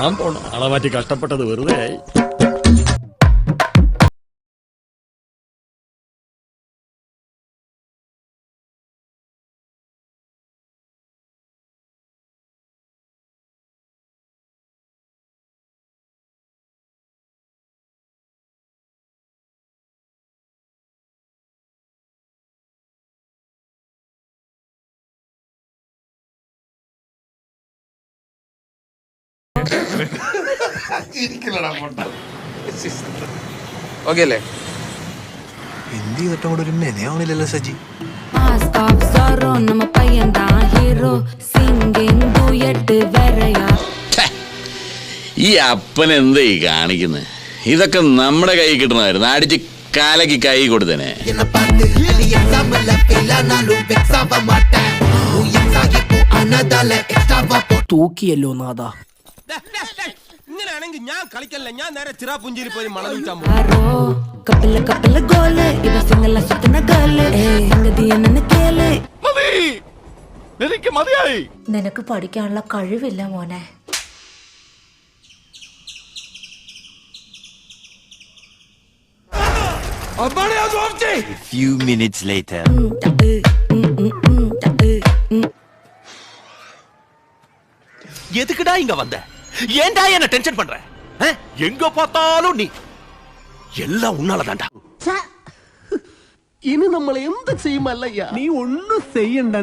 ഞാൻ പോണം. ആളെ മാറ്റി കഷ്ടപ്പെട്ടത് വെറുതെ ആയി. ഓക്കെ അല്ലേ? എന്ത് ചെയ്തിട്ടും കൂടെ ഒരു മെനയാവണില്ലല്ലോ സജി. ഈ അപ്പൻ എന്താ ഈ കാണിക്കുന്നത്? ഇതൊക്കെ നമ്മുടെ കൈ കിട്ടണമായിരുന്നു. അടിച്ച് കാലക്ക് കൈ കൊടുത്തേനെ. തൂക്കിയല്ലോ നാദാ. ഇങ്ങനെയാണെങ്കിൽ ഞാൻ കളിക്കല്ല, ഞാൻ നേരെ ചിറാപുഞ്ചിയിൽ പോയി മണം വിൽക്കാൻ എനിക്ക് മതിയായി. നിനക്ക് പഠിക്കാനുള്ള കഴിവില്ല മോനെ. Few minutes later. எதுக்குடா இங்க வந்த? ஏன்டா என்ன டென்ஷன் பண்ற? எங்க பார்த்தாலும் நீ எல்லாம் உன்னாலதான்டா. ഇനി നമ്മൾ എന്ത് ചെയ്യുമല്ലയ്യ? നീ ഒന്നും ചെയ്യണ്ട,